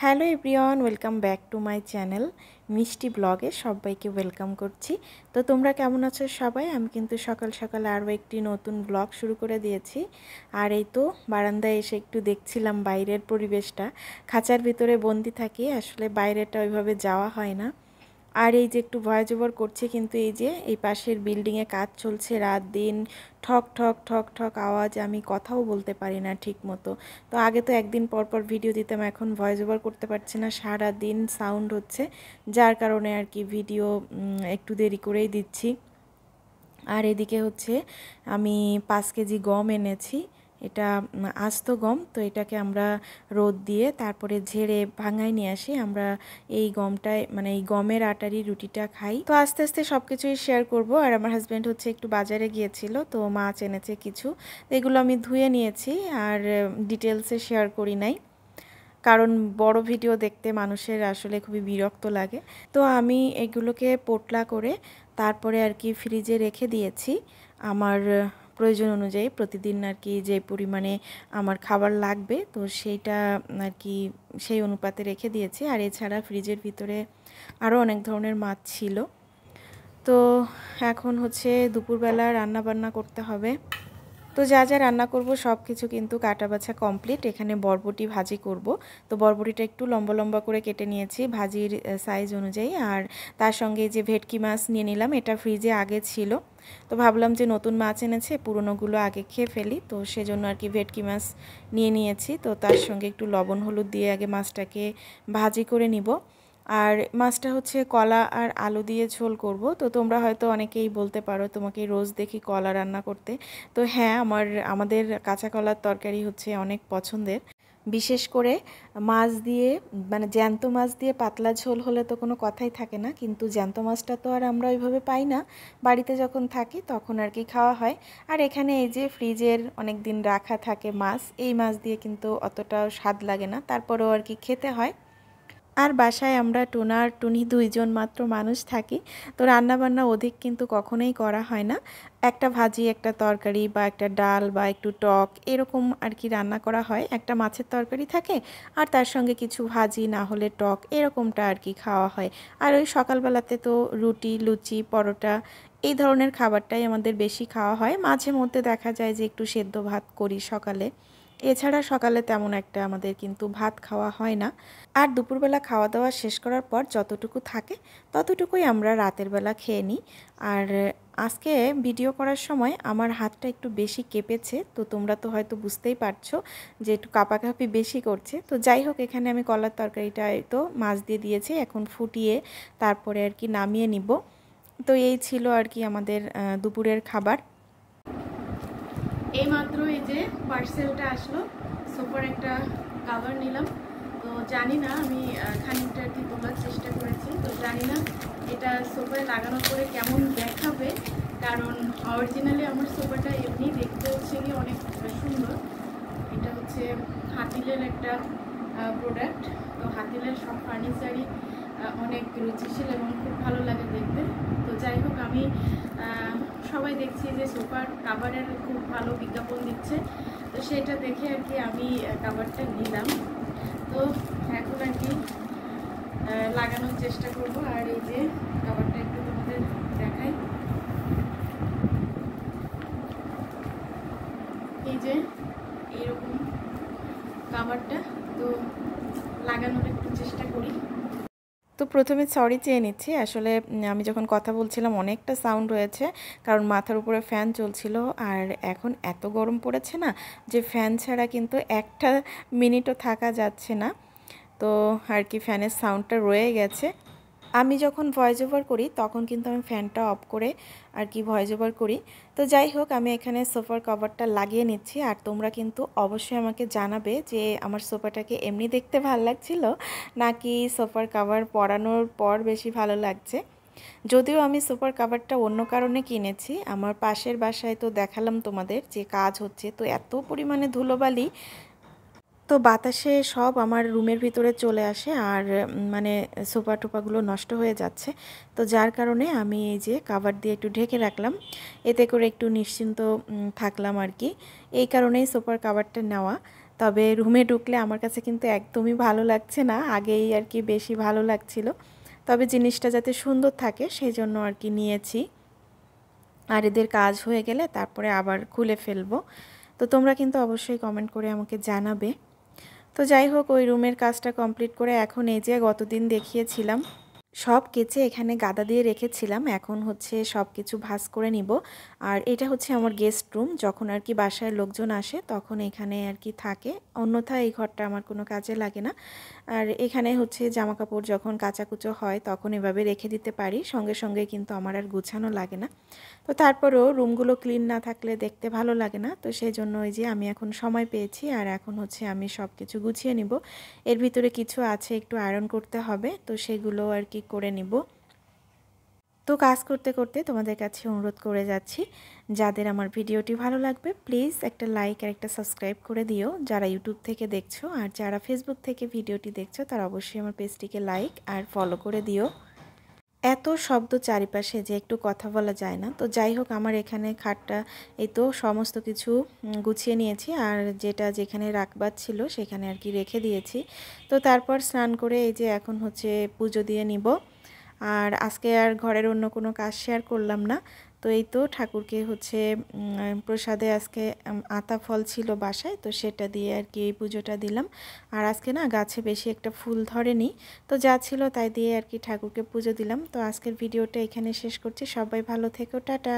Hello everyone, welcome back to my channel মিষ্টি ব্লগে সবাইকে ওয়েলকাম করছি। তো তোমরা কেমন আছো সবাই? আমি কিন্তু সকাল সকাল আরও একটি নতুন ব্লগ শুরু করে দিয়েছি। আর এই তো বারান্দায় এসে একটু দেখছিলাম বাইরের পরিবেশটা। খাঁচার ভিতরে বন্দি থাকি, আসলে বাইরেটা ওইভাবে যাওয়া হয় না। আর এই যে একটু ভয়েস ওভার করছি, কিন্তু এই যে এই পাশের বিল্ডিংয়ে কাজ চলছে রাত দিন, ঠক ঠক ঠক ঠক আওয়াজ, আমি কথাও বলতে পারি না ঠিক মতো। তো আগে তো একদিন পর পর ভিডিও দিতাম, এখন ভয়েস ওভার করতে পারছি না, সারা দিন সাউন্ড হচ্ছে, যার কারণে আর কি ভিডিও একটু দেরি করেই দিচ্ছি। আর এদিকে হচ্ছে আমি 5 কেজি গম এনেছি, এটা আস্ত গম। তো এটাকে আমরা রোদ দিয়ে তারপরে ঝেড়ে ভাঙায় নিয়ে আসি। আমরা এই গমটায় মানে এই গমের আটারই রুটিটা খাই। তো আস্তে আস্তে সব কিছুই শেয়ার করব। আর আমার হাজব্যান্ড হচ্ছে একটু বাজারে গিয়েছিল, তো মাছ এনেছে কিছু, এগুলো আমি ধুয়ে নিয়েছি আর ডিটেলসে শেয়ার করি নাই, কারণ বড় ভিডিও দেখতে মানুষের আসলে খুবই বিরক্ত লাগে। তো আমি এগুলোকে পোটলা করে তারপরে আর কি ফ্রিজে রেখে দিয়েছি আমার প্রয়োজন অনুযায়ী। প্রতিদিন আর কি যে পরিমাণে আমার খাবার লাগবে, তো সেইটা আর কি সেই অনুপাতে রেখে দিয়েছি। আর এছাড়া ফ্রিজের ভিতরে আরও অনেক ধরনের মাছ ছিল। তো এখন হচ্ছে দুপুরবেলা রান্না বান্না করতে হবে। তো যা যা রান্না করব সব কিছু কিন্তু কাটা বাছা কমপ্লিট। এখানে বরবটি ভাজি করব, তো বরবটিটা একটু লম্বা লম্বা করে কেটে নিয়েছি ভাজির সাইজ অনুযায়ী। আর তার সঙ্গে যে ভেটকি মাছ নিয়ে নিলাম, এটা ফ্রিজে আগে ছিল, তো ভাবলাম যে নতুন মাছ এনেছে পুরনোগুলো আগে খেয়ে ফেলি, তো সেজন্য আর কি ভেটকি মাছ নিয়ে নিয়েছি। তো তার সঙ্গে একটু লবণ হলুদ দিয়ে আগে মাছটাকে ভাজি করে নিব। আর মাছটা হচ্ছে কলা আর আলু দিয়ে ঝোল করব। তো তোমরা হয়তো অনেকেই বলতে পারো তোমাকে রোজ দেখি কলা রান্না করতে। তো হ্যাঁ, আমাদের কাঁচা কলার তরকারি হচ্ছে অনেক পছন্দের। বিশেষ করে মাছ দিয়ে, মানে জ্যান্ত মাছ দিয়ে পাতলা ঝোল হলে তো কোনো কথাই থাকে না, কিন্তু জ্যান্ত মাছটা তো আর আমরা ওইভাবে পাই না, বাড়িতে যখন থাকি তখন আর কি খাওয়া হয়। আর এখানে এই যে ফ্রিজের অনেক দিন রাখা থাকে মাছ, এই মাছ দিয়ে কিন্তু অতটাও স্বাদ লাগে না, তারপরেও আর কি খেতে হয়। আর বাসায় আমরা টুনা আর টুনি দুইজন মাত্র মানুষ থাকি, তো রান্নাবান্না অধিক কিন্তু কখনোই করা হয় না। একটা ভাজি, একটা তরকারি বা একটা ডাল বা একটু টক এরকম আর কি রান্না করা হয়। একটা মাছের তরকারি থাকে আর তার সঙ্গে কিছু ভাজি না হলে টক, এরকমটা আর কি খাওয়া হয়। আর ওই সকালবেলাতে তো রুটি, লুচি, পরোটা এই ধরনের খাবারটাই আমাদের বেশি খাওয়া হয়। মাঝে মধ্যে দেখা যায় যে একটু সেদ্ধ ভাত করি সকালে, এছাড়া সকালে তেমন একটা আমাদের কিন্তু ভাত খাওয়া হয় না। আর দুপুরবেলা খাওয়া দাওয়া শেষ করার পর যতটুকু থাকে ততটুকুই আমরা রাতের বেলা খেয়ে নিই। আর আজকে ভিডিও করার সময় আমার হাতটা একটু বেশি কেঁপেছে, তো তোমরা তো হয়তো বুঝতেই পারছো যে একটু কাঁপাকাঁপি বেশি করছে। তো যাই হোক, এখানে আমি কলার তরকারিটায় তো মাছ দিয়ে দিয়েছি, এখন ফুটিয়ে তারপরে আর কি নামিয়ে নিব। তো এই ছিল আর কি আমাদের দুপুরের খাবার। এইমাত্র এই যে পার্সেলটা আসলো, সোফার একটা কাভার নিলাম। তো জানি না, আমি খানিকটা আর কি তোলার চেষ্টা করেছি, তো জানি না এটা সোফায় লাগানোর পরে কেমন দেখাবে, কারণ অরিজিনালি আমার সোফাটা এমনি দেখতে হচ্ছে কি অনেক সুন্দর। এটা হচ্ছে হাতিলের একটা প্রোডাক্ট। তো হাতিলের সব ফার্নিচারই অনেক রুচিশীল এবং খুব ভালো লাগে দেখতে। তো যাই হোক, আমি সবাই দেখছি যে সোফার কাভারের খুব ভালো বিজ্ঞাপন দিচ্ছে, তো সেটা দেখে আর কি আমি কাভারটা নিলাম। তো এখন আর কি লাগানোর চেষ্টা করব। আর এই যে কাভারটা একটু তোমাদের দেখাই, এই যে এইরকম কাভারটা, তো লাগানোর একটু চেষ্টা করি। তো প্রথমে সরি চেয়ে নিচ্ছি, আসলে আমি যখন কথা বলছিলাম অনেকটা সাউন্ড হয়েছে, কারণ মাথার উপরে ফ্যান চলছিল। আর এখন এত গরম পড়েছে না, যে ফ্যান ছাড়া কিন্তু একটা মিনিটও থাকা যাচ্ছে না, তো আর কি ফ্যানের সাউন্ডটা রয়ে গেছে। আমি যখন ভয়েস ওভার করি তখন কিন্তু আমি ফ্যানটা অফ করে আর কি ভয়েস ওভার করি। তো যাই হোক, আমি এখানে সোফার কভারটা লাগিয়ে নিচ্ছি। আর তোমরা কিন্তু অবশ্যই আমাকে জানাবে যে আমার সোফাটাকে এমনি দেখতে ভালো লাগছিল নাকি সোফার কভার পরানোর পর বেশি ভালো লাগছে। যদিও আমি সোফার কভারটা অন্য কারণে কিনেছি, আমার পাশের বাসায় তো দেখালাম তোমাদের যে কাজ হচ্ছে, তো এত পরিমাণে ধুলোবালি, তো বাতাসে সব আমার রুমের ভিতরে চলে আসে আর মানে সোফা টোপাগুলো নষ্ট হয়ে যাচ্ছে। তো যার কারণে আমি এই যে কাভার দিয়ে একটু ঢেকে রাখলাম, এতে করে একটু নিশ্চিন্ত থাকলাম আর কি, এই কারণেই সোফার কাভারটা নেওয়া। তবে রুমে ঢুকলে আমার কাছে কিন্তু একদমই ভালো লাগছে না, আগেই আর কি বেশি ভালো লাগছিল। তবে জিনিসটা যাতে সুন্দর থাকে সেই জন্য আর কি নিয়েছি। আর এদের কাজ হয়ে গেলে তারপরে আবার খুলে ফেলবো। তো তোমরা কিন্তু অবশ্যই কমেন্ট করে আমাকে জানাবে। তো যাই হোক, ওই রুমের কাজটা কমপ্লিট করে এখন এই যে গতদিন দেখিয়েছিলাম সব কেচে এখানে গাদা দিয়ে রেখেছিলাম, এখন হচ্ছে সব কিছু ভাঁজ করে নিব। আর এটা হচ্ছে আমার গেস্ট রুম, যখন আর কি বাসায় লোকজন আসে তখন এখানে আর কি থাকে, অন্যথায় এই ঘরটা আমার কোনো কাজে লাগে না। আর এখানে হচ্ছে জামা কাপড় যখন কাচাকুচো হয় তখন এভাবে রেখে দিতে পারি, সঙ্গে সঙ্গে কিন্তু আমার আর গুছানো লাগে না। তো তারপরেও রুমগুলো ক্লিন না থাকলে দেখতে ভালো লাগে না, তো সেই জন্য ওই যে আমি এখন সময় পেয়েছি আর এখন হচ্ছে আমি সব কিছু গুছিয়ে নিব। এর ভিতরে কিছু আছে একটু আয়রন করতে হবে, তো সেগুলো আর কি করে নিব। তো কাজ করতে করতে তোমাদের কাছে অনুরোধ করে যাচ্ছি, যাদের আমার ভিডিওটি ভালো লাগবে প্লিজ একটা লাইক আর একটা সাবস্ক্রাইব করে দিও, যারা ইউটিউব থেকে দেখছো। আর যারা ফেসবুক থেকে ভিডিওটি দেখছো তারা অবশ্যই আমার পেজটিকে লাইক আর ফলো করে দিও। এত শব্দ চারিপাশে যে একটু কথা বলা যায় না। তো যাই হোক, আমার এখানে খাটটা এই তো সমস্ত কিছু গুছিয়ে নিয়েছি, আর যেটা যেখানে রাখবার ছিল সেখানে আর কি রেখে দিয়েছি। তো তারপর স্নান করে এই যে এখন হচ্ছে পুজো দিয়ে নিব। আর আজকে আর ঘরের অন্য কোনো কাজ শেয়ার করলাম না। তো এই তো ঠাকুরকে হচ্ছে প্রসাদে আজকে আতা ফল ছিল বাসায়, তো সেটা দিয়ে আর কি এই পুজোটা দিলাম। আর আজকে না গাছে বেশি একটা ফুল ধরেনি, তো যা ছিল তাই দিয়ে আর কি ঠাকুরকে পুজো দিলাম। তো আজকের ভিডিওটা এখানে শেষ করছি, সবাই ভালো থেকো, টাটা।